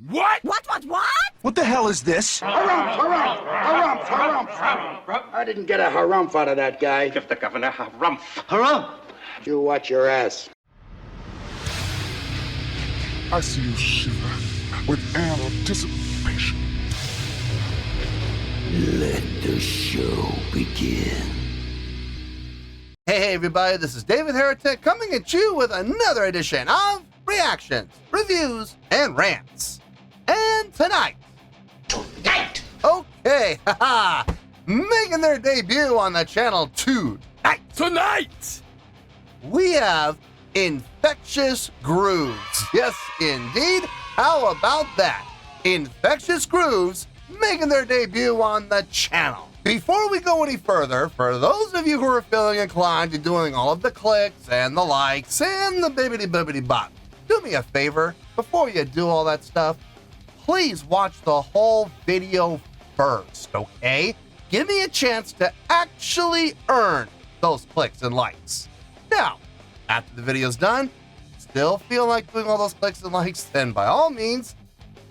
What? What? What the hell is this? Harumph. I didn't get a harumph out of that guy. Give the governor harumph. Harumph! You watch your ass. I see you shiver with anticipation. Let the show begin. Hey everybody, this is David Heretic coming at you with another edition of Reactions, Reviews, and Rants. And tonight, okay, haha, making their debut on the channel tonight, we have Infectious Grooves. Yes, indeed. How about that? Infectious Grooves making their debut on the channel. Before we go any further, for those of you who are feeling inclined to doing all of the clicks and the likes and the bibbity-bibbity bop, do me a favor, before you do all that stuff, please watch the whole video first, okay? Give me a chance to actually earn those clicks and likes. Now, after the video's done, still feel like doing all those clicks and likes, then by all means,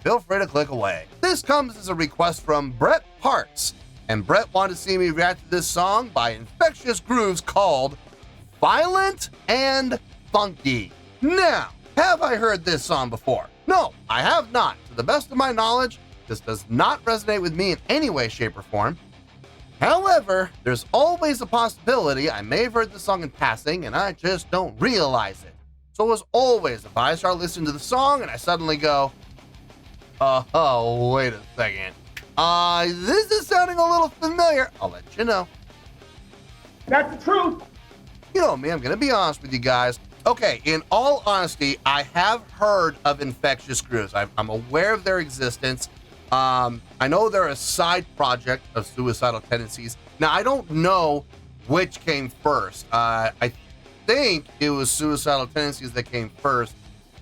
feel free to click away. This comes as a request from Brett Parks, and Brett wanted to see me react to this song by Infectious Grooves called Violent and Funky. Now, have I heard this song before? No, I have not. To the best of my knowledge, this does not resonate with me in any way, shape, or form. However, there's always a possibility I may have heard the song in passing and I just don't realize it. So as always, if I start listening to the song and I suddenly go, oh, wait a second. This is sounding a little familiar, I'll let you know. That's the truth. You know me, I'm gonna be honest with you guys. Okay, in all honesty, I have heard of Infectious Grooves. I'm aware of their existence. I know they're a side project of Suicidal Tendencies. Now, I don't know which came first. I think it was Suicidal Tendencies that came first,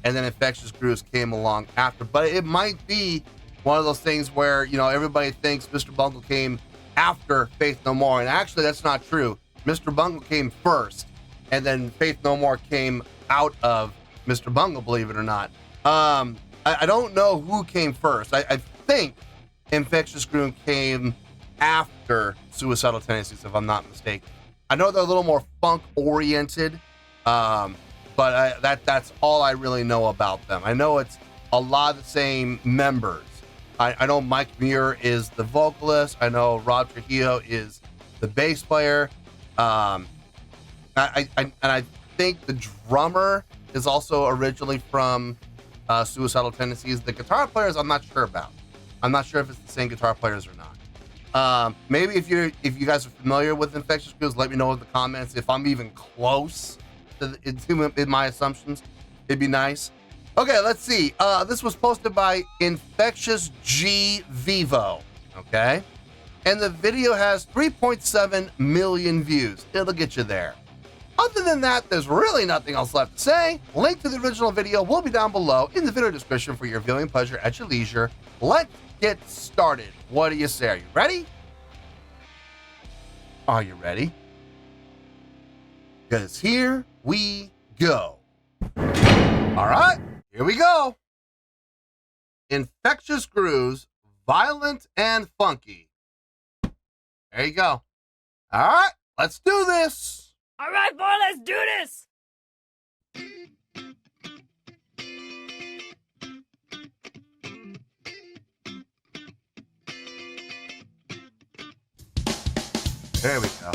and then Infectious Grooves came along after. But it might be one of those things where, you know, everybody thinks Mr. Bungle came after Faith No More, and actually that's not true. Mr. Bungle came first, and then Faith No More came out of Mr. Bungle, believe it or not. I don't know who came first. I think Infectious Grooves came after Suicidal Tendencies, if I'm not mistaken. I know they're a little more funk-oriented, but that's all I really know about them. I know it's a lot of the same members. I know Mike Muir is the vocalist. I know Rob Trujillo is the bass player. I think the drummer is also originally from Suicidal Tendencies. The guitar players, I'm not sure about. I'm not sure if it's the same guitar players or not. Maybe if you guys are familiar with Infectious Grooves, let me know in the comments. If I'm even close to in my assumptions, it'd be nice. Okay, let's see. This was posted by Infectious G Vivo. Okay, and the video has 3.7 million views. It'll get you there. Other than that, there's really nothing else left to say. Link to the original video will be down below in the video description for your viewing pleasure at your leisure. Let's get started. What do you say? Are you ready? Are you ready? Because here we go. All right, here we go. Infectious Grooves, Violent and Funky. There you go. All right, let's do this. All right, boy, let's do this. There we go.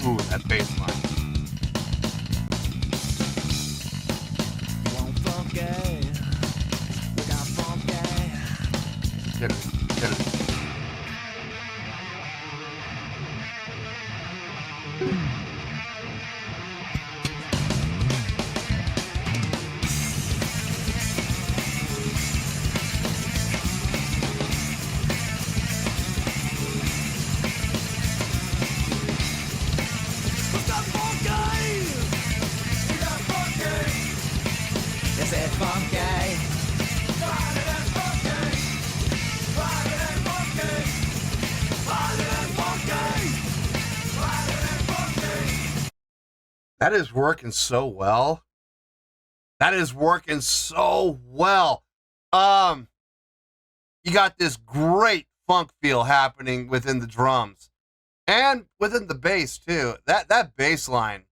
Ooh, that bass line. Get it. Is it funky? That is working so well. That is working so well. You got this great funk feel happening within the drums and within the bass too. That bass line,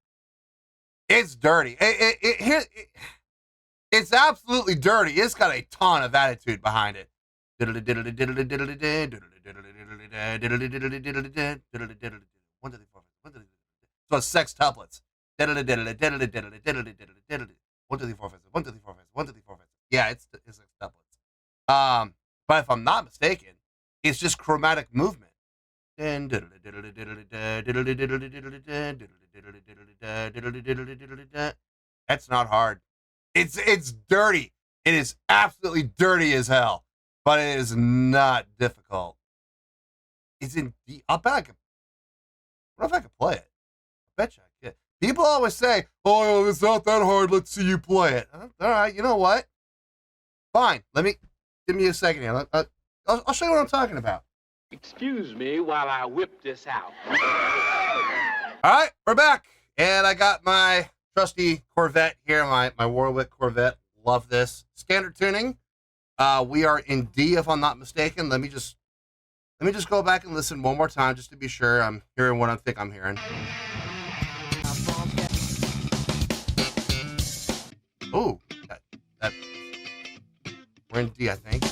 it's dirty. It's absolutely dirty. It's got a ton of attitude behind it. So it's sextuplets. 1, 2, 3, 4, 5, 1, 2, 3, 4, 5, 1, 2, 3, 4, 5, 1, 2, 3, 4, 5. Yeah, it's sextuplets. But if I'm not mistaken, it's just chromatic movement. That's not hard. It's dirty. It is absolutely dirty as hell, but it is not difficult. It's in D. I bet I could. I wonder if I could play it. I bet you I could. People always say, "Oh, it's not that hard. Let's see you play it." All right, you know what? Fine. Give me a second here. I'll show you what I'm talking about. Excuse me while I whip this out. All right, we're back, and I got my trusty Corvette here, my Warwick Corvette. Love this standard tuning. We are in D, if I'm not mistaken. Let me just go back and listen one more time, just to be sure I'm hearing what I think I'm hearing. Oh, that we're in D, I think.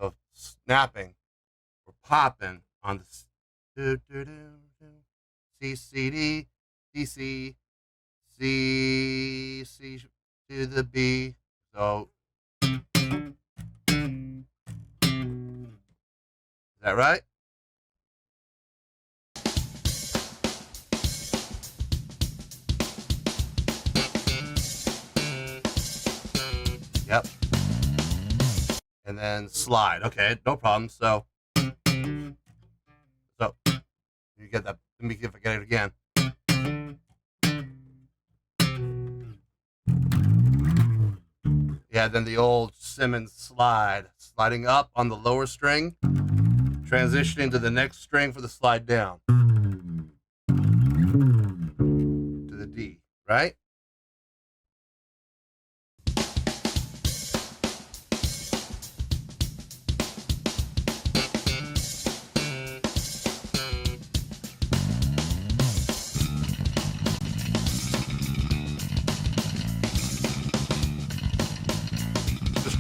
So snapping, we're popping on the C C D D C C C to the B. So is that right? Yep. And then slide. Okay, no problem. So you get that. Let me see if I get it again. Yeah, then the old Simmons slide. Sliding up on the lower string, transitioning to the next string for the slide down. To the D, right?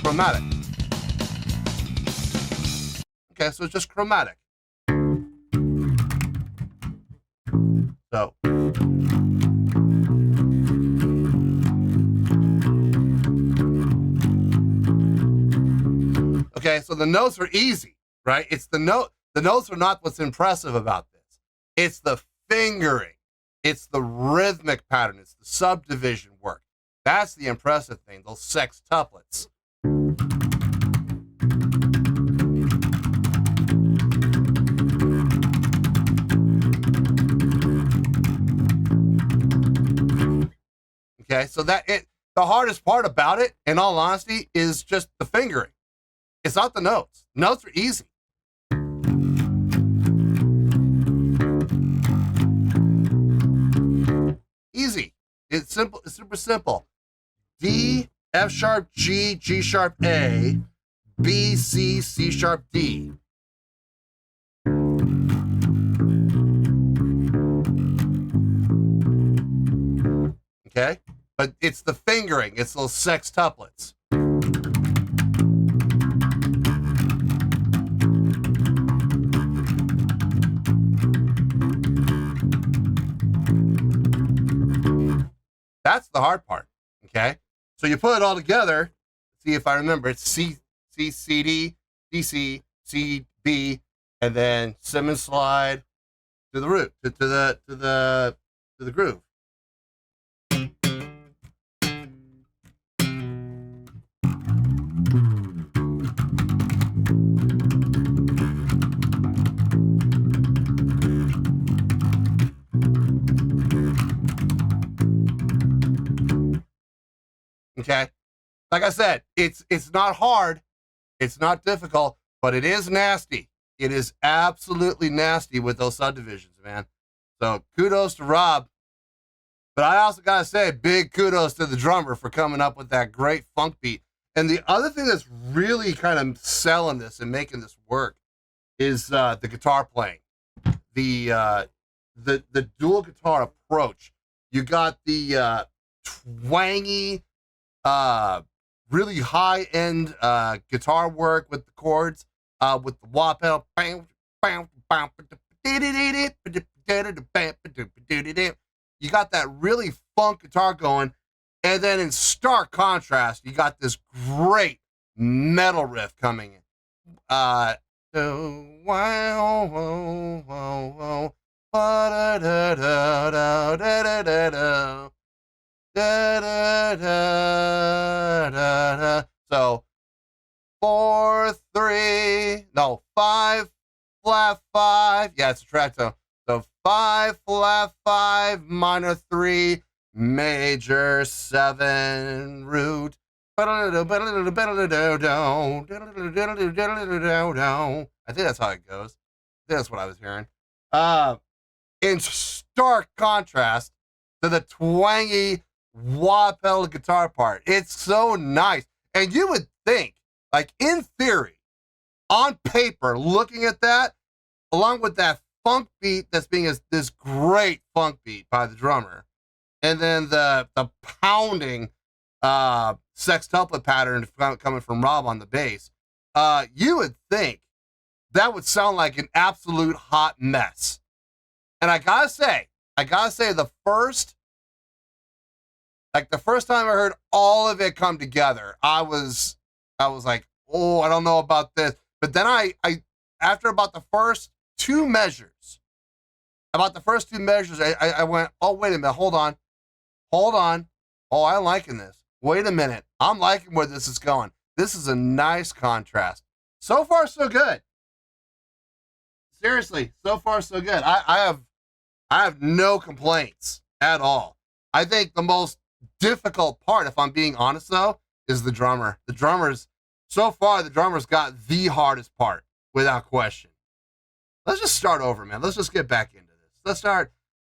Chromatic. Okay, so it's just chromatic. So okay, so the notes are easy, right? It's the notes are not what's impressive about this. It's the fingering. It's the rhythmic pattern. It's the subdivision work. That's the impressive thing, those sextuplets. Okay, so the hardest part about it, in all honesty, is just the fingering. It's not the notes. Notes are easy. Easy. It's simple. It's super simple. D, F sharp, G, G sharp, A, B, C, C sharp, D. Okay? But it's the fingering. It's those sextuplets. That's the hard part. Okay? So you put it all together. See if I remember. It's C, C, C, D, D, C, C, B, and then Simmons slide to the root, to the groove. Okay? Like I said, it's not hard. It's not difficult, but it is nasty. It is absolutely nasty with those subdivisions, man. So kudos to Rob. But I also got to say, big kudos to the drummer for coming up with that great funk beat. And the other thing that's really kind of selling this and making this work is the guitar playing. The dual guitar approach. You got the twangy, really high-end guitar work with the chords, with the wah pedal. You got that really funk guitar going, and then in stark contrast, you got this great metal riff coming in. Wow, wow, wow, wow. So 4 3 no 5 flat 5, yeah, it's a tritone. So 5 flat 5 minor 3 major 7 root. I think that's how it goes. I think that's what I was hearing. In stark contrast to the twangy wah pedal guitar part. It's so nice. And you would think, like in theory, on paper, looking at that, along with that funk beat that's being this great funk beat by the drummer, and then the pounding sextuplet pattern coming from Rob on the bass, you would think that would sound like an absolute hot mess. And I gotta say, the first time I heard all of it come together, I was like, oh, I don't know about this. But then I after about the first two measures, I went, oh, wait a minute, hold on. Oh, I'm liking this. Wait a minute, I'm liking where this is going. This is a nice contrast. So far, so good. Seriously, so far, so good. I have no complaints at all. I think the most difficult part, if I'm being honest though, is the drummer. The drummer's got the hardest part, without question. Let's just start over, man. Let's just get back into this.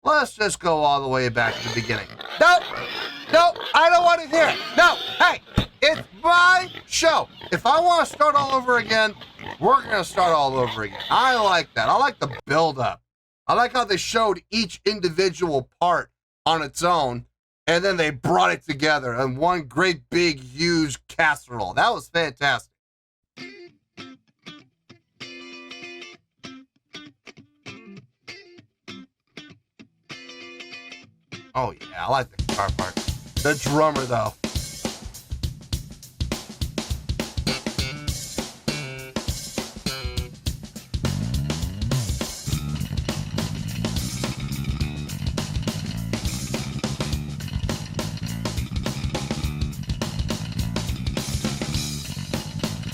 Let's just go all the way back to the beginning. Nope, I don't want to hear it. No, hey, it's my show. If I want to start all over again, we're going to start all over again. I like that. I like the build up. I like how they showed each individual part on its own, and then they brought it together in one great big huge casserole. That was fantastic. Oh yeah, I like the guitar part. The drummer though.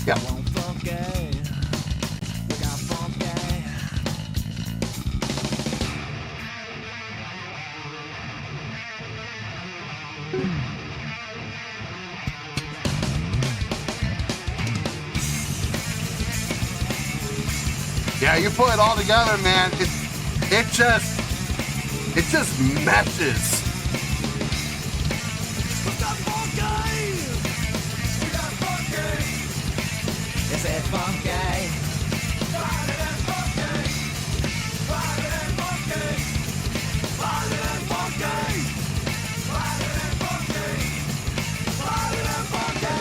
Yeah. Yeah, you put it all together, man. It just meshes. It's that funky.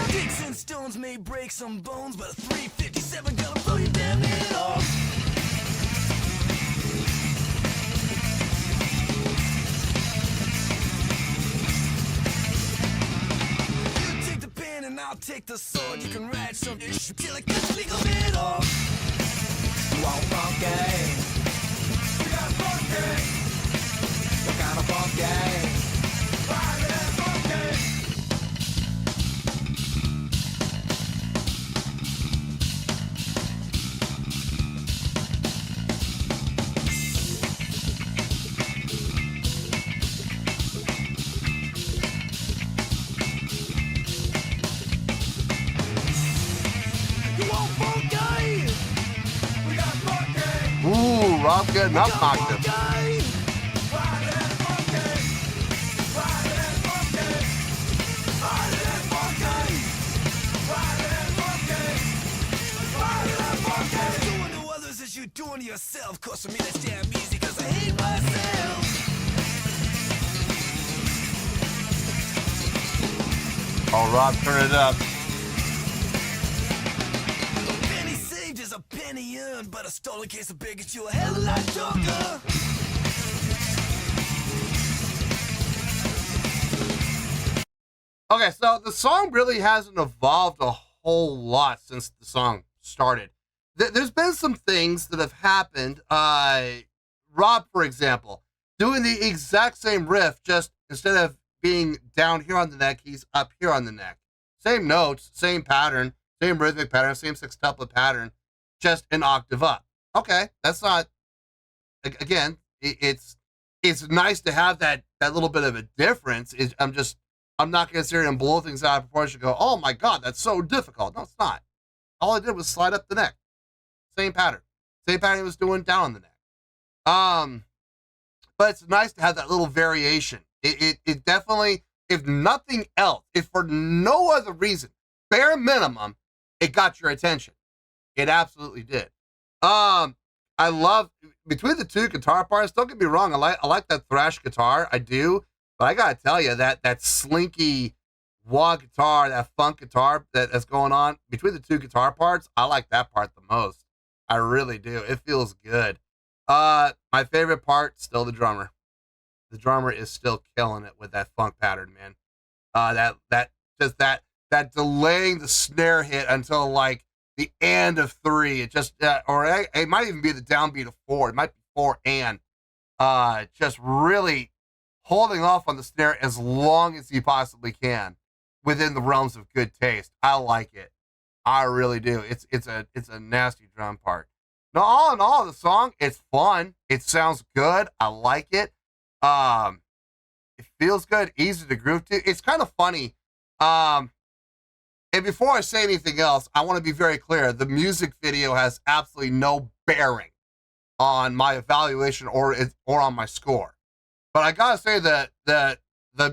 Sticks and stones may break some bones, but a 357 gonna blow you damn it off. You take the pen and I'll take the sword. You can write some issue till I get legal bit off. You want funky? We got funky. What kind of funky? Private and funky. Rob's getting up octave. Doing to others as you doing to yourself. Cause for me that's damn easy cause I hate myself. Oh, Rob, turn it up. A penny saved is a penny earned, but a stolen case of beer gets you a hell of a lot drunker. Okay, so the song really hasn't evolved a whole lot since the song started. There's been some things that have happened. Rob, for example, doing the exact same riff, just instead of being down here on the neck, he's up here on the neck. Same notes, same pattern, same rhythmic pattern, same sextuplet pattern, just an octave up. Okay, that's not, again, it's nice to have that little bit of a difference. I'm not going to sit here and blow things out of proportion and go, oh my God, that's so difficult. No, it's not. All I did was slide up the neck. Same pattern. Same pattern he was doing down on the neck. But it's nice to have that little variation. It definitely, if nothing else, if for no other reason, bare minimum, it got your attention. It absolutely did. I love, between the two guitar parts, don't get me wrong, I like that thrash guitar, I do, but I gotta tell you, that slinky wah guitar, that funk guitar that's going on, between the two guitar parts, I like that part the most. I really do. It feels good. My favorite part, still the drummer. The drummer is still killing it with that funk pattern, man. That delaying the snare hit until like the end of 3. It just, or it might even be the downbeat of 4. It might be 4 and just really holding off on the snare as long as he possibly can within the realms of good taste. I like it. I really do. It's a nasty drum part. Now, all in all, the song, it's fun. It sounds good. I like it. It feels good, easy to groove to. It's kind of funny. And before I say anything else, I want to be very clear. The music video has absolutely no bearing on my evaluation or on my score. But I gotta say that the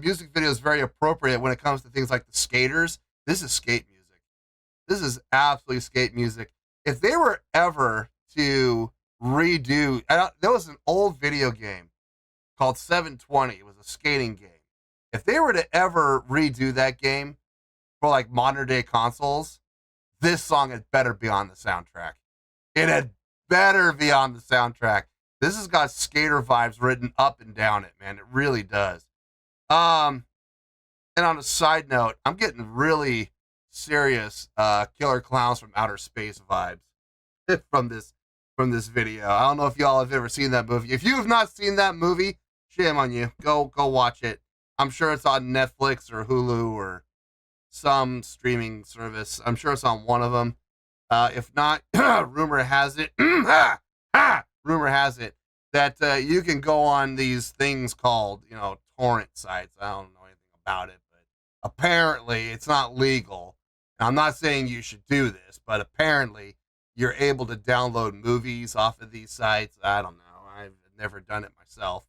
music video is very appropriate when it comes to things like the skaters. This is skate music. This is absolutely skate music. If they were ever to redo, there was an old video game called 720. It was a skating game. If they were to ever redo that game for like modern day consoles, this song had better be on the soundtrack. It had better be on the soundtrack. This has got skater vibes written up and down it, man. It really does. And on a side note, I'm getting really serious Killer Clowns from Outer Space vibes from this video. I don't know if y'all have ever seen that movie. If you have not seen that movie, shame on you. Go watch it. I'm sure it's on Netflix or Hulu or some streaming service. I'm sure it's on one of them. If not, rumor has it that you can go on these things called, torrent sites. I don't know anything about it, but apparently it's not legal. Now, I'm not saying you should do this, but apparently you're able to download movies off of these sites. I don't know. I've never done it myself,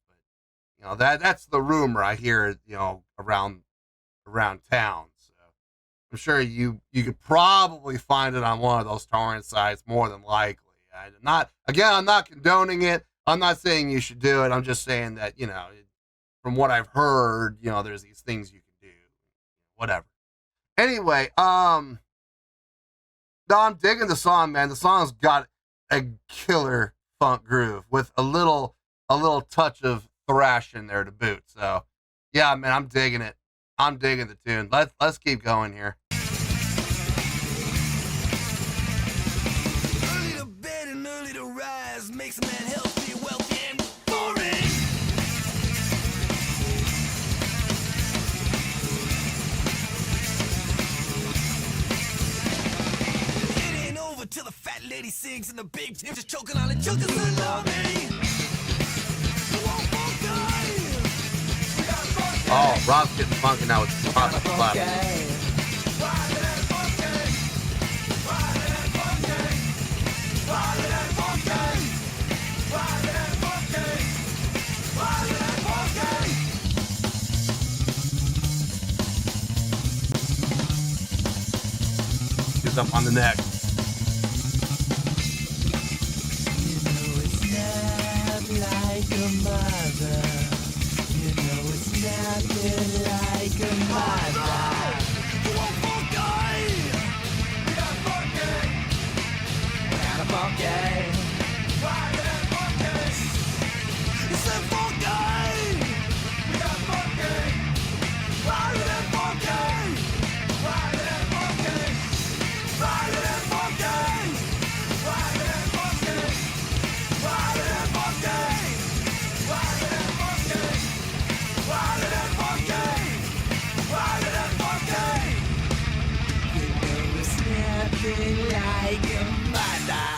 but that's the rumor I hear, around town. So I'm sure you could probably find it on one of those torrent sites more than likely. I'm not condoning it. I'm not saying you should do it. I'm just saying that, from what I've heard, there's these things you can do, whatever. Anyway, no, I'm digging the song, man. The song's got a killer funk groove with a little touch of thrash in there to boot. So, yeah, man, I'm digging it. I'm digging the tune. Let's keep going here. Early to bed and early to rise makes a man healthy, wealthy, and boring. It ain't over till the fat lady sings and the big Tim just choking on the chokers that love me. Oh, Rob's getting funky now with the pop and clap. hairs up on the neck.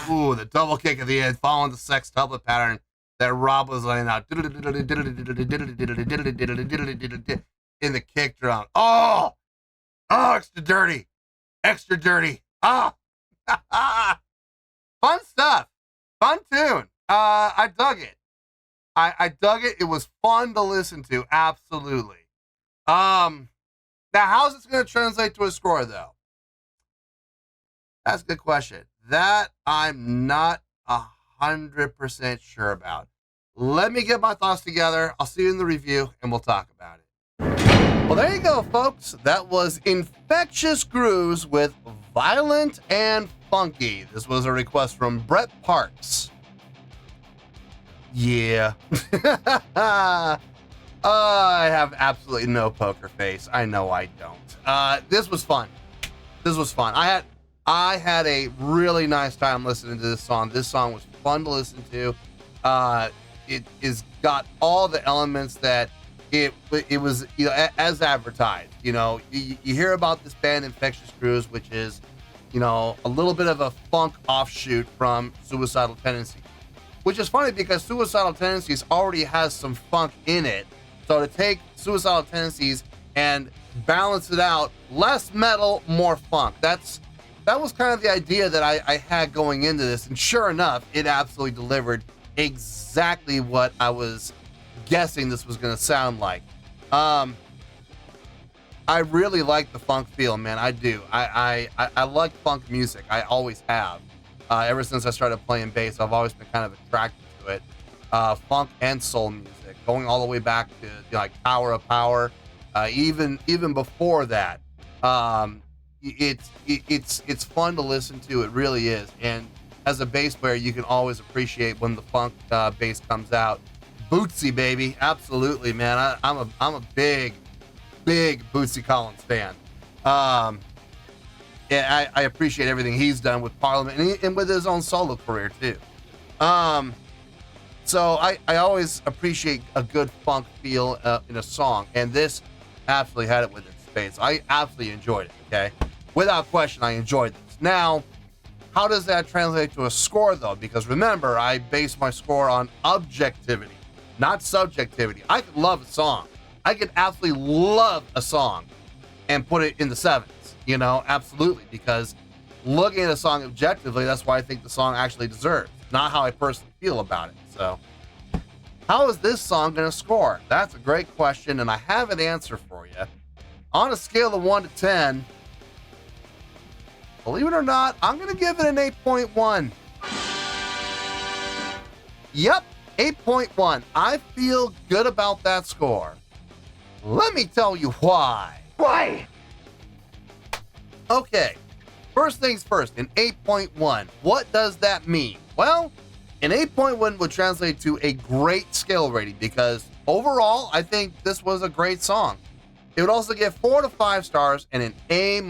Ooh, the double kick at the end, following the sex tablet pattern that Rob was laying out in the kick drum. Oh, extra dirty, extra dirty. Oh, fun stuff, fun tune. I dug it. I dug it. It was fun to listen to. Absolutely. Now, how's this going to translate to a score, though? That's a good question. That I'm not 100% sure about. Let me get my thoughts together. I'll see you in the review, and we'll talk about it. Well, there you go, folks. That was Infectious Grooves with Violent and Funky. This was a request from Brett Parks. Yeah. I have absolutely no poker face. I know I don't. This was fun. This was fun. I had a really nice time listening to this song. This song was fun to listen to. It is got all the elements that it was, you know, as advertised. You know, you hear about this band Infectious Grooves, which is, you know, a little bit of a funk offshoot from Suicidal Tendencies, which is funny because Suicidal Tendencies already has some funk in it. So to take Suicidal Tendencies and balance it out, less metal, more funk. That was kind of the idea that I had going into this, and sure enough, it absolutely delivered exactly what I was guessing this was going to sound like. I really like the funk feel, man. I do. I like funk music. I always have. Ever since I started playing bass, I've always been kind of attracted to it. Funk and soul music, going all the way back to, you know, like Tower of Power, even before that. It's fun to listen to. It really is. And as a bass player, you can always appreciate when the funk bass comes out. Bootsy, baby, absolutely, man. I'm a big Bootsy Collins fan. Yeah, I appreciate everything he's done with Parliament and with his own solo career too. So I always appreciate a good funk feel in a song, and this absolutely had it with its space. I absolutely enjoyed it. Okay, without question, I enjoyed this. Now, how does that translate to a score, though? Because remember, I base my score on objectivity, not subjectivity. I could love a song. I could absolutely love a song and put it in the sevens, you know, absolutely. Because looking at a song objectively, that's why I think the song actually deserves, not how I personally feel about it. So, how is this song going to score? That's a great question, and I have an answer for you. On a scale of 1 to 10, believe it or not, I'm going to give it an 8.1. Yep, 8.1. I feel good about that score. Let me tell you why. Why? Okay, first things first, an 8.1. What does that mean? Well, an 8.1 would translate to a great scale rating because overall, I think this was a great song. It would also get 4 to 5 stars and an A-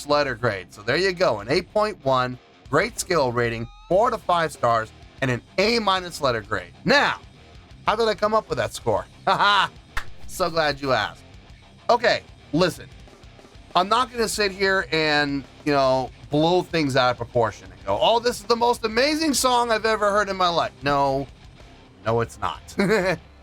letter grade. So there you go, an 8.1, great scale rating, 4 to 5 stars, and an A- letter grade. Now, how did I come up with that score? Haha, so glad you asked. Okay, listen, I'm not going to sit here and, you know, blow things out of proportion and go, oh, this is the most amazing song I've ever heard in my life. No, it's not.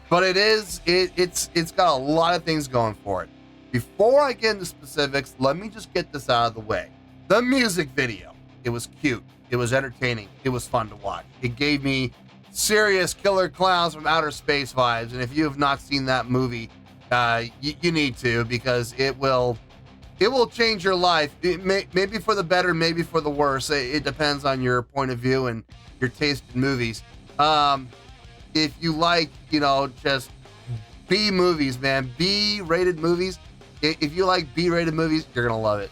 But it is, it's got a lot of things going for it. Before I get into specifics, let me just get this out of the way. The music video, it was cute, it was entertaining, it was fun to watch. It gave me serious Killer Clowns from Outer Space vibes, and if you have not seen that movie, you need to, because it will it will change your life. Maybe for the better, maybe for the worse. It depends on your point of view and your taste in movies. If you like, just B movies, man, B-rated movies. If you like B-rated movies, you're gonna love it.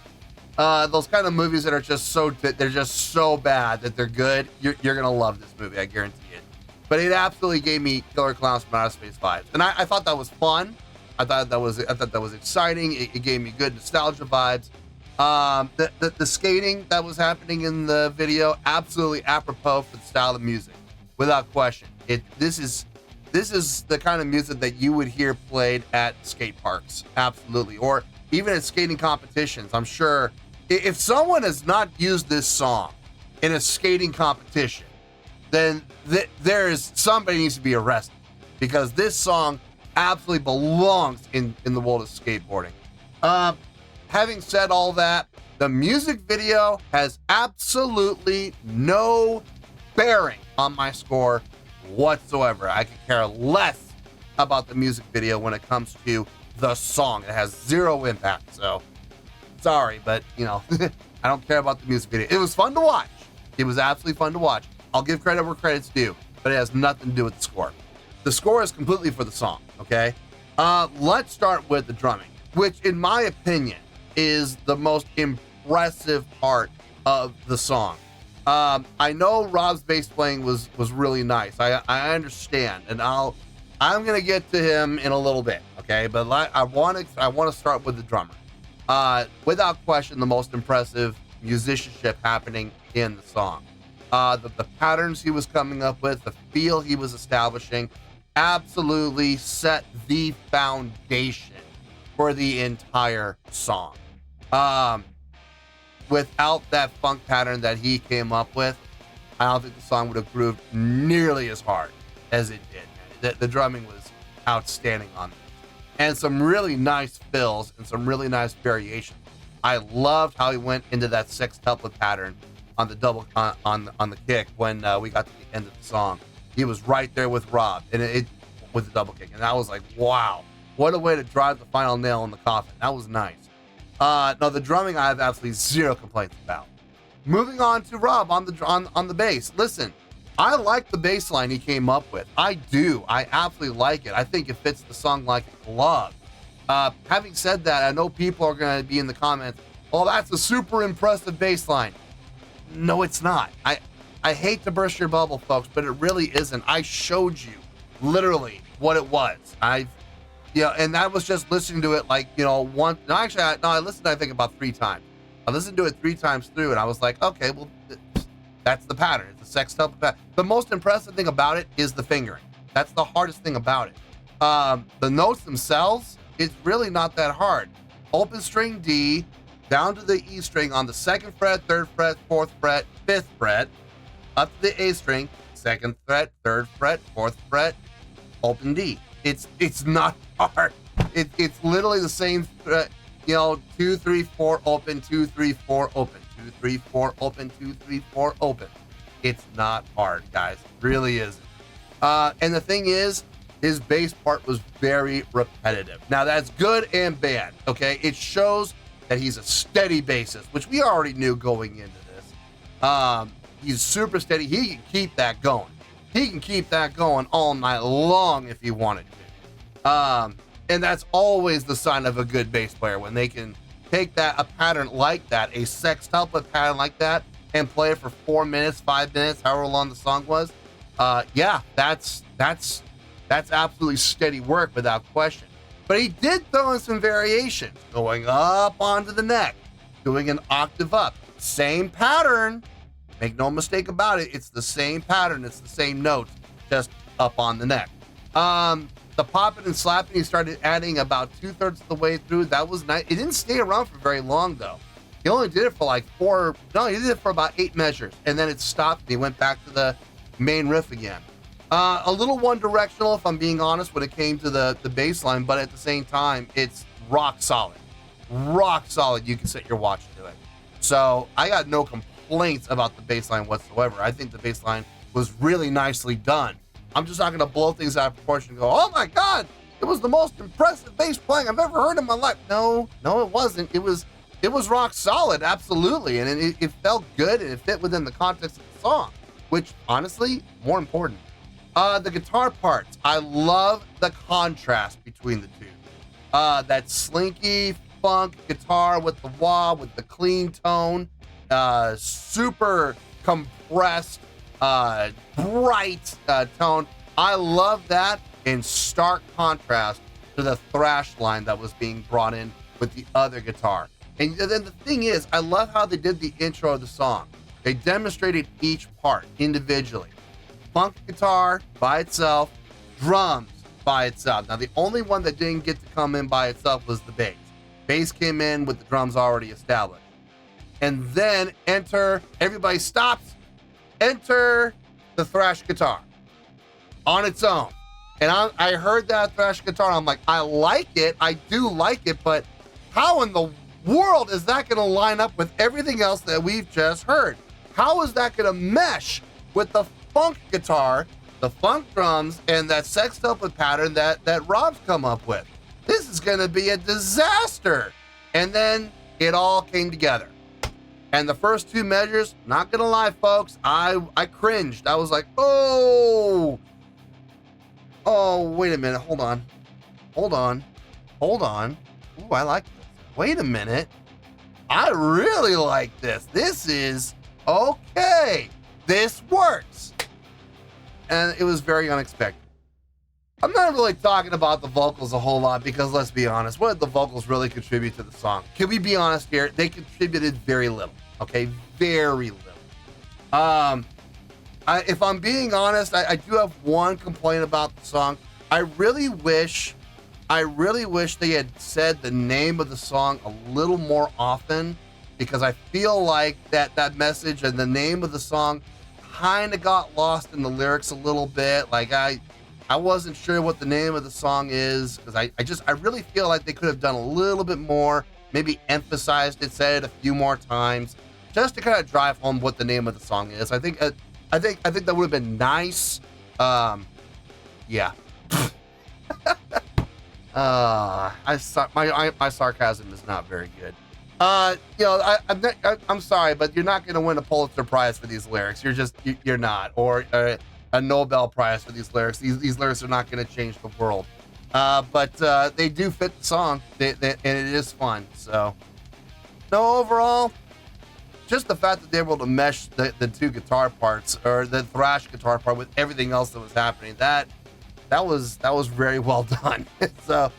Those kind of movies that are just they're just so bad that they're good. You're gonna love this movie, I guarantee it. But it absolutely gave me Killer Clowns from Outer Space vibes, and I thought that was fun. I thought that was exciting. It gave me good nostalgia vibes. The skating that was happening in the video, absolutely apropos for the style of music, without question. This is the kind of music that you would hear played at skate parks, absolutely, or even at skating competitions. I'm sure if someone has not used this song in a skating competition, then somebody needs to be arrested, because this song absolutely belongs in the world of skateboarding. Having said all that, the music video has absolutely no bearing on my score whatsoever. I could care less about the music video when it comes to the song. It has zero impact, so sorry, but I don't care about the music video. It was fun to watch. It was absolutely fun to watch. I'll give credit where credit's due, but it has nothing to do with the score. The score is completely for the song, okay? Let's start with the drumming, which in my opinion is the most impressive part of the song. I know Rob's bass playing was really nice. I understand, and I'm gonna get to him in a little bit, okay? But I want to start with the drummer. Without question, the most impressive musicianship happening in the song. The patterns he was coming up with, the feel he was establishing, absolutely set the foundation for the entire song. Without that funk pattern that he came up with, I don't think the song would have grooved nearly as hard as it did. The drumming was outstanding on this, and some really nice fills and some really nice variations. I loved how he went into that sextuplet pattern on the double on the kick when we got to the end of the song. He was right there with Rob, and it with the double kick, and I was like, wow, what a way to drive the final nail in the coffin. That was nice. No, the drumming I have absolutely zero complaints about. Moving on to Rob on the bass. Listen, I like the bass line he came up with. I do. I absolutely like it. I think it fits the song like a glove. Having said that, I know people are going to be in the comments, oh, that's a super impressive bass line. No, it's not. I hate to burst your bubble, folks, but it really isn't. I showed you literally what it was. And that was just listening to it like, one. No, actually, I listened, I think, about 3 times. I listened to it 3 times through, and I was like, okay, well, that's the pattern. It's a sextuplet pattern. The most impressive thing about it is the fingering. That's the hardest thing about it. The notes themselves, it's really not that hard. Open string D, down to the E string on the 2nd fret, 3rd fret, 4th fret, 5th fret, up to the A string, 2nd fret, 3rd fret, 4th fret, open D. It's not hard. It's literally the same fret, 2, 3, 4, open, 2, 3, 4, open, 2, 3, 4, open, 2, 3, 4, open. It's not hard, guys. It really isn't. And the thing is, his bass part was very repetitive. Now that's good and bad, okay? It shows that he's a steady bassist, which we already knew going into this. He's super steady. He can keep that going. He can keep that going all night long if he wanted to. And that's always the sign of a good bass player, when they can take a pattern like that, a sextuplet pattern like that, and play it for 4 minutes, 5 minutes, however long the song was. Yeah, that's absolutely steady work without question. But he did throw in some variations, going up onto the neck, doing an octave up. Same pattern. Make no mistake about it. It's the same pattern. It's the same notes, just up on the neck. The popping and slapping, he started adding about 2/3 of the way through. That was nice. It didn't stay around for very long, though. He only did it for like he did it for about 8 measures, and then it stopped, and he went back to the main riff again. A little one-directional, if I'm being honest, when it came to the bass line, but at the same time, it's rock solid. Rock solid. You can set your watch to it. So I got no complaints about the bass line whatsoever. I think the bass line was really nicely done. I'm just not going to blow things out of proportion and go, oh my God, it was the most impressive bass playing I've ever heard in my life. No, it wasn't. It was it was rock solid, absolutely. And it felt good and it fit within the context of the song, which honestly, more important. The guitar parts, I love the contrast between the two. That slinky funk guitar with the wah, with the clean tone, super compressed, bright tone. I love that in stark contrast to the thrash line that was being brought in with the other guitar. And then the thing is, I love how they did the intro of the song. They demonstrated each part individually. Funk guitar by itself, drums by itself. Now, the only one that didn't get to come in by itself was the bass. Bass came in with the drums already established. And then everybody stops, enter the thrash guitar on its own. And I heard that thrash guitar, I'm like, I like it, I do like it, but how in the world is that gonna line up with everything else that we've just heard? How is that gonna mesh with the funk guitar, the funk drums, and that sextuple pattern that Rob's come up with? This is gonna be a disaster. And then it all came together. And the first two measures, not gonna lie, folks, I cringed. I was like, oh, wait a minute, hold on. Ooh, I like this. Wait a minute. I really like this. This is okay. This works. And it was very unexpected. I'm not really talking about the vocals a whole lot because let's be honest, what did the vocals really contribute to the song? Can we be honest here? They contributed very little, okay? Very little. If I'm being honest, I do have one complaint about the song. I really wish they had said the name of the song a little more often, because I feel like that message and the name of the song kind of got lost in the lyrics a little bit. Like I wasn't sure what the name of the song is, because I really feel like they could have done a little bit more, maybe emphasized it, said it a few more times, just to kind of drive home what the name of the song is. I think that would have been nice. Yeah. My sarcasm is not very good. I'm sorry, but you're not going to win a Pulitzer Prize for these lyrics. You're not, or a Nobel Prize for these lyrics. These lyrics are not going to change the world. But they do fit the song, and it is fun. So, no, overall, just the fact that they were able to mesh the two guitar parts, or the thrash guitar part, with everything else that was happening, that was very well done. So,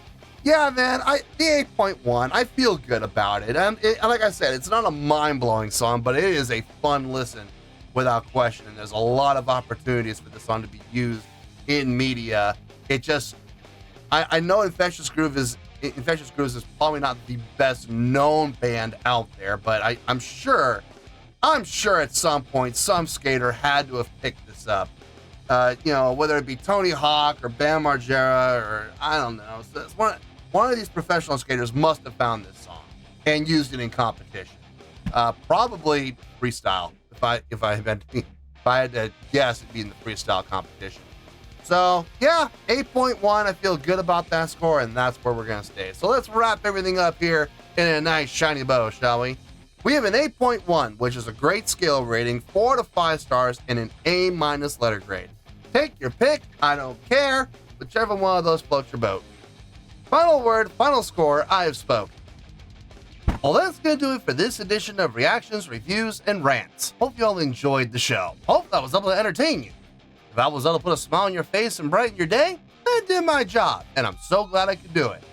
yeah, man, the 8.1, I feel good about it. And like I said, it's not a mind-blowing song, but it is a fun listen without question. And there's a lot of opportunities for this song to be used in media. It just, I know Infectious Grooves is probably not the best known band out there, but I'm sure at some point some skater had to have picked this up. Whether it be Tony Hawk or Bam Margera, or I don't know. So it's one of these professional skaters must have found this song and used it in competition. Probably freestyle. If I had to guess, it'd be in the freestyle competition. So yeah, 8.1. I feel good about that score, and that's where we're gonna stay. So let's wrap everything up here in a nice shiny bow, shall we? We have an 8.1, which is a great scale rating, 4 to 5 stars, and an A- letter grade. Take your pick, I don't care, whichever one of those floats your boat. Final word, final score, I have spoken. Well, that's gonna do it for this edition of Reactions, Reviews, and Rants. Hope you all enjoyed the show. Hope I was able to entertain you. If I was able to put a smile on your face and brighten your day, I did my job, and I'm so glad I could do it.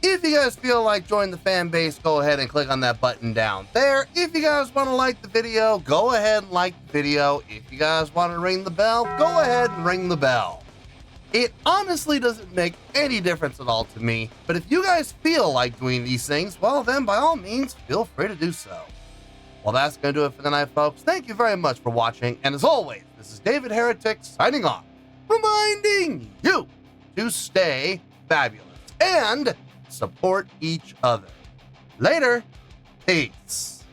If you guys feel like joining the fan base, go ahead and click on that button down there. If you guys want to like the video, go ahead and like the video. If you guys want to ring the bell, go ahead and ring the bell. It honestly doesn't make any difference at all to me, but if you guys feel like doing these things, well then by all means, feel free to do so. Well, that's going to do it for tonight, folks. Thank you very much for watching, and as always, this is David Heretic signing off, reminding you to stay fabulous and support each other. Later. Peace.